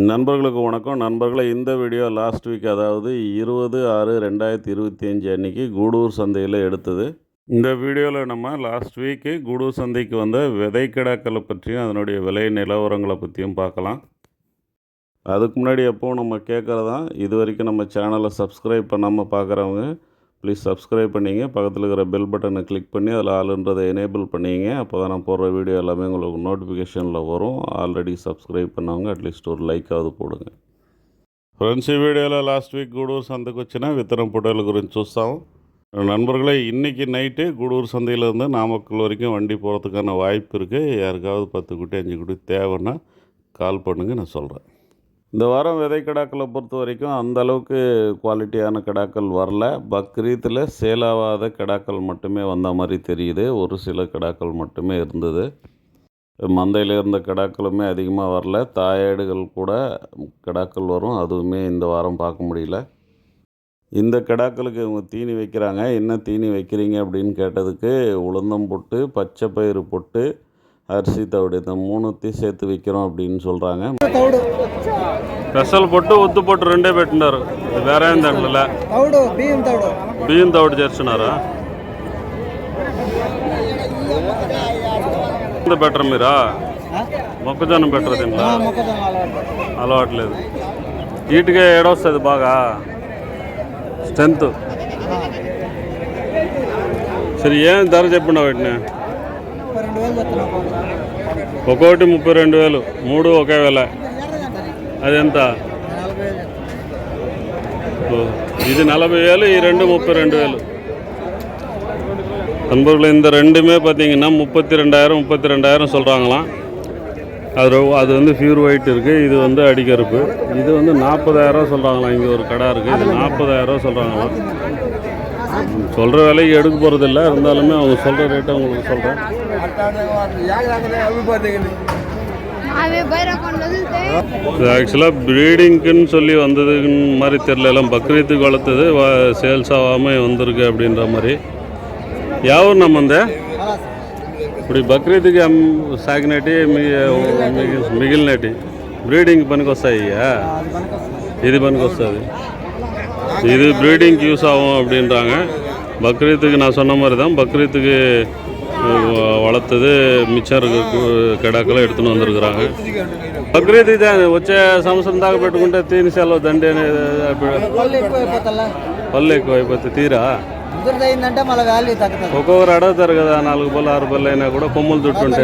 நண்பர்களுக்கு வணக்கம். நண்பர்களே, இந்த வீடியோ லாஸ்ட் வீக், அதாவது 20/6/2025 அன்றைக்கி கூடூர் சந்தையில் எடுத்தது. இந்த வீடியோவில் நம்ம லாஸ்ட் வீக்கு கூடூர் சந்தைக்கு வந்த விதைக்கிடாக்களை பற்றியும் அதனுடைய விலை நிலவரங்களை பற்றியும் பார்க்கலாம். அதுக்கு முன்னாடி எப்போவும் நம்ம கேட்குறதான், இது வரைக்கும் நம்ம சேனலை சப்ஸ்கிரைப் பண்ணாமல் பார்க்குறவங்க ப்ளீஸ் சப்ஸ்கிரைப் பண்ணிங்க. பக்கத்தில் இருக்கிற பெல் பட்டனை கிளிக் பண்ணி அதில் ஆளுன்றதை எனேபிள் பண்ணிங்க. அப்போ தான் நான் போடுற வீடியோ எல்லாமே உங்களுக்கு நோட்டிஃபிகேஷனில் வரும். ஆல்ரெடி சப்ஸ்கிரைப் பண்ணவங்க அட்லீஸ்ட் ஒரு லைக்காவது போடுங்க. ఫ్రెండ్స్, ఈ వీడియోలో లాస్ట్ వీక్ గూడూరు సంతకు వచ్చిన విత్తనం పొట్టేల గురించి చూస్తాం. நண்பர்களே, இன்றைக்கி நைட்டு கூடூர் சந்தையிலேருந்து நாமக்கல் வரைக்கும் வண்டி போகிறதுக்கான வாய்ப்பு இருக்குது. யாருக்காவது 10 குட்டி 5 குட்டி தேவைன்னா கால் பண்ணுங்க, நான் சொல்கிறேன். இந்த வாரம் விதை கிடாக்களை பொறுத்த வரைக்கும் அந்தளவுக்கு குவாலிட்டியான கிடாக்கள் வரல. பக்ரீத்தில் சேலாவாத கிடாக்கள் மட்டுமே வந்த மாதிரி தெரியுது. ஒரு சில கிடாக்கள் மட்டுமே இருந்தது. மந்தையில் இருந்த கிடாக்களுமே அதிகமாக வரல. தாயாடுகள் கூட கிடாக்கள் வரும், அதுவுமே இந்த வாரம் பார்க்க முடியல. இந்த கிடாக்களுக்கு இவங்க தீனி வைக்கிறாங்க. என்ன தீனி வைக்கிறீங்க அப்படின்னு கேட்டதுக்கு, உளுந்தம் போட்டு, பச்சை பயிறு போட்டு, அரிசி தவிடு, இந்த 3த்தையும் சேர்த்து வைக்கிறோம் அப்படின்னு சொல்கிறாங்க. స్పెషల్ పొట్టు ఉత్తు పొట్టు రెండే పెట్టినారు. వేరే ఏం దాంట్లో బియ్యం తౌడు చేస్తున్నారా? బెటర్ మీరా? మొక్కజొన్న బెటర్ దీంట్లో అలవాట్లేదు. వీటికి ఏడొస్తుంది బాగా స్ట్రెంత్. సరే, ఏం ధర చెప్పండి వాటిని? ఒక్కొక్కటి 32,000, 3 ఒకే వేళ. అది ఎంత? இது 40,000, ఈ 2 32,000. நண்பர்கள், இந்த ரெண்டுமே பார்த்தீங்கன்னா 32,000 சொல்கிறாங்களாம். அது வந்து பியூர் ஒயிட் இருக்குது, இது வந்து அடிக்கருப்பு. இது வந்து 40,000 சொல்கிறாங்களாம். இங்கே ஒரு கடை இருக்குது, இது 40,000 சொல்கிறாங்களாம். சொல்கிற விலைக்கு எடுக்க போகிறதில்ல, இருந்தாலுமே அவங்க சொல்கிற ரேட்டை உங்களுக்கு சொல்கிறேன். ஆக்சுவலாக ப்ரீடிங்க்குன்னு சொல்லி வந்ததுன்னு மாதிரி தெரியல, எல்லாம் பக்ரீத்துக்கு வளர்த்தது சேல்ஸ் ஆகாமல் வந்திருக்கு அப்படின்ற மாதிரி. யாவும் நம்ம இந்த இப்படி బక్రీద్కి సాగినటి మిగిలినటి బ్రీడింగ్ పనికి వస్తాయ్యా? ఇది పనికి వస్తుంది, இது ப்ரீடிங்க்கு யூஸ் ஆகும் அப்படின்றாங்க. பக்ரீத்துக்கு நான் சொன்ன மாதிரி தான், பக்ரீத்துக்கு వళత్తది మిచ్చర్ కడాకలు ఎడుతుని వందరుకురాంగ. బక్రీద్ ఇదే వచ్చే సంవత్సరం దాకా పెట్టుకుంటే తీని సెలవు దండి అనేది పళ్ళు ఎక్కువ అయిపోతుంది. తీరా ఒక్కొక్కరు అడుగుతారు కదా, 4 పళ్ళు 6 పళ్ళు అయినా కూడా కొమ్ములు చుట్టుంటే.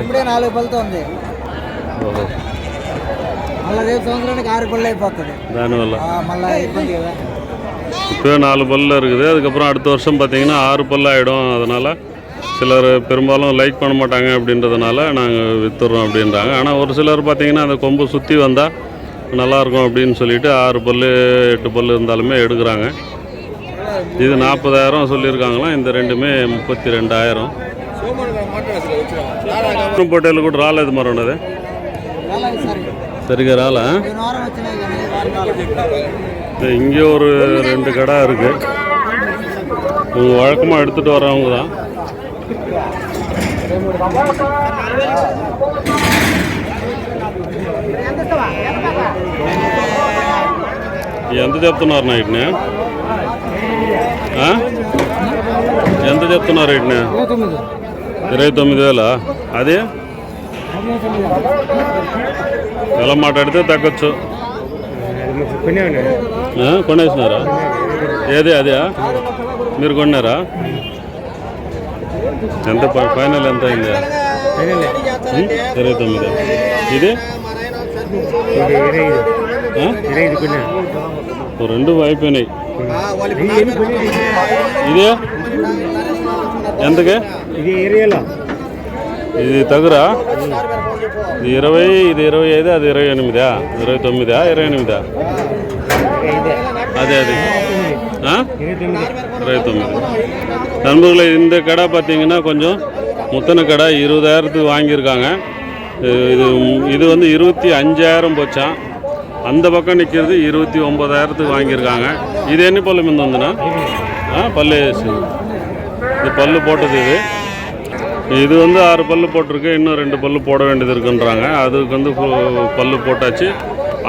దానివల్ల இப்போ 4 பல்லு இருக்குது. அதுக்கப்புறம் அடுத்த வருஷம் பார்த்தீங்கன்னா 6 பல்லு ஆகிடும். அதனால் சிலர் பெரும்பாலும் லைக் பண்ண மாட்டாங்க அப்படின்றதுனால நாங்கள் விற்றுறோம் அப்படின்றாங்க. ஆனால் ஒரு சிலர் பார்த்திங்கன்னா அந்த கொம்பு சுற்றி வந்தால் நல்லாயிருக்கும் அப்படின்னு சொல்லிவிட்டு 6 பல்லு 8 பல்லு இருந்தாலுமே எடுக்கிறாங்க. இது 40,000 சொல்லியிருக்காங்களாம். இந்த ரெண்டுமே 32,000. పొట్టేలు కూడా రాలేదు మరి ఉన్నది సరిగా రాలా. இங்கே ஒரு 2 கடை இருக்குது. வழக்கமாக எடுத்துகிட்டு வரவங்க தான். ఎంత చెప్తున్నారు వీటిని? ఎంత చెప్తున్నారు వీటిని? 29,000. అది ఎలా మాట్లాడితే తగ్గచ్చు. కొనేసినారా? ఏది అదే మీరు కొన్నారా? ఎంత ఫైనల్ ఎంత అయింది? 29. ఇది 2 అయిపోయినాయి. ఇదే ఎంతకి? ఇది తగురా? ఇది 20, ఇది 25, అది 28, 29, 28. అదే 29. நண்பர்களே, இந்த கடை பார்த்தீங்கன்னா கொஞ்சம் முத்தன கடை. 20,000க்கு வாங்கியிருக்காங்க. இது வந்து 25,000 போச்சான். அந்த பக்கம் நிற்கிறது 29,000க்கு வாங்கியிருக்காங்க. இது என்ன பல்லு மிந்த வந்துண்ணா? பல்லு இது பல்லு போட்டது. இது வந்து 6 பல்லு போட்டிருக்கு. இன்னும் 2 பல்லு போட வேண்டியது இருக்குன்றாங்க. அதுக்கு வந்து பல்லு போட்டாச்சு.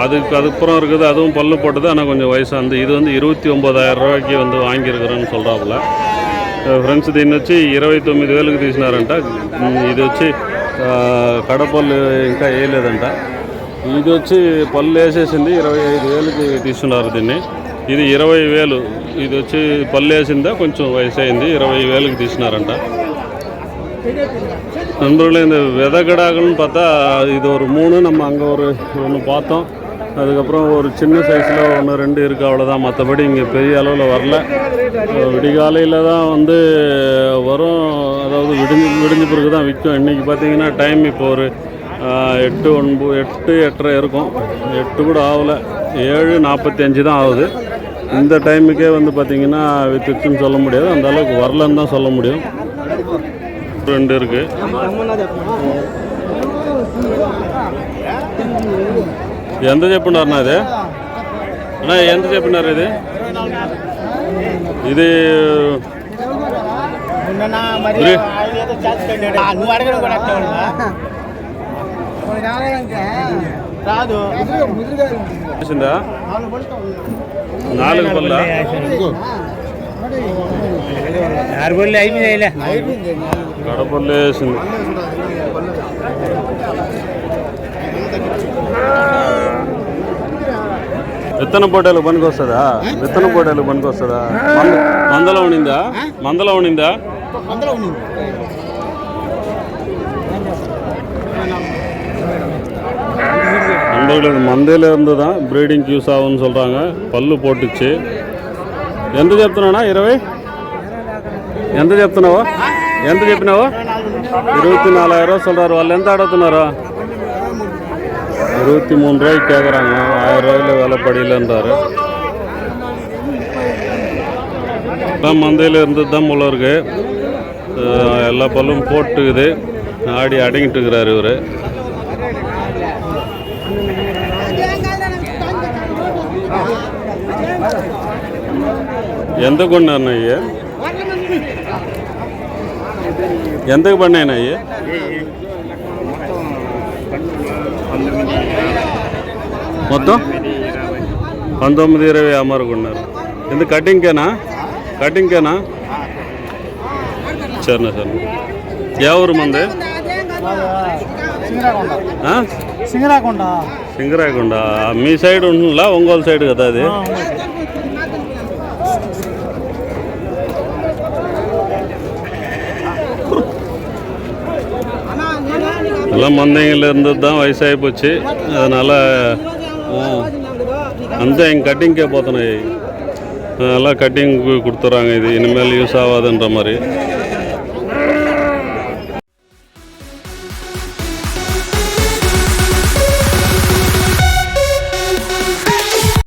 அதுக்கப்புறம் இருக்குது, அதுவும் பல்லு போட்டது. ஆனால் கொஞ்சம் வயசானது. இது வந்து 29,000 ரூபாய்க்கு வந்து வாங்கியிருக்கிறேன்னு சொல்கிறாப்புல. ఫ్రెండ్స్ దీన్ని వచ్చి 29,000కి తీసినారంట. ఇది వచ్చి కడపళ్ళు ఇంకా వేయలేదంట. ఇది వచ్చి పళ్ళు వేసేసింది, 25,000కి తీసుకున్నారు దీన్ని. ఇది 20,000. ఇది వచ్చి పళ్ళు వేసిందా, కొంచెం వయసు అయింది, 20,000కి తీసినారంట. நண்பர்களே, இந்த விதை கிடாக்கள்னு பார்த்தா இது ஒரு 3, நம்ம அங்கே ஒன்று பார்த்தோம். அதுக்கப்புறம் ஒரு சின்ன சைஸில் 1, 2 இருக்குது, அவ்வளோதான். மற்றபடி இங்கே பெரிய அளவில் வரல. விடிகாலையில் தான் வந்து வரும், அதாவது விடிஞ்ச பிறகு தான் விற்கும். இன்றைக்கி பார்த்திங்கன்னா டைம் இப்போ ஒரு 8, 8:30 இருக்கும். 8 கூட ஆகலை, 7:45 தான் ஆகுது. இந்த டைமுக்கே வந்து பார்த்திங்கன்னா விற்றுச்சுன்னு சொல்ல முடியாது, அந்த அளவுக்கு வரலன்னு தான் சொல்ல முடியும். 2 இருக்குது. ఎంత చెప్పినారు నా ఇది అన్నా? ఎంత చెప్పినారు ఇది? ఇది వేసిందా? 4 పళ్ళ 6 పళ్ళు అయిపోయింది. గడపళ్ళు వేసింది. విత్తన పోటీలకు పనికి వస్తుందా? విత్తన పోటీలకు పనికి వస్తుందా? మందలో ఉండిందా? మందలో ఉండిందా? நண்பர்களுக்கு மந்தையில் இருந்து தான் ப்ரீடிங்க்கு யூஸ் ஆகும்னு சொல்கிறாங்க. பல்லு போட்டுச்சு. ఎంత చెప్తున్నానా? 20? ఎంత చెప్తున్నావో? ఎంత చెప్పినావో? 24,000 சொல்கிறாரு. వాళ్ళు ఎంత అడుగుతున్నారు? 23 ரூபாய்க்கு கேட்குறாங்க. 1000 ரூபாயில் விலை படியிலன்றாரு. மந்தையில் இருந்தது தான் போல இருக்கு. எல்லா பல்லும் போட்டுக்குது, ஆடி அடங்கிட்டு இருக்கிறாரு இவர். ఎంత కొన్నాను అయ్యి? ఎంతకు పడినాయినా అయ్యి? మొత్తం 19-20 అమ్మారుకున్నారు. ఎందుకు కటింగ్కేనా? కటింగ్కేనా? సరేనా సార్. ఏ ఊరు మంది? సింగరాకొండ. మీ సైడ్ ఉంటుందా? ఒంగోలు సైడ్ కదా అది. எல்லாம் மந்தைங்களில் இருந்தது தான், வயசாகி போச்சு. அதனால் அந்த எங்கள் கட்டிங்கே போத்தனை நல்லா கட்டிங் கொடுத்துட்றாங்க. இது இனிமேல் யூஸ் ஆகாதுன்ற மாதிரி.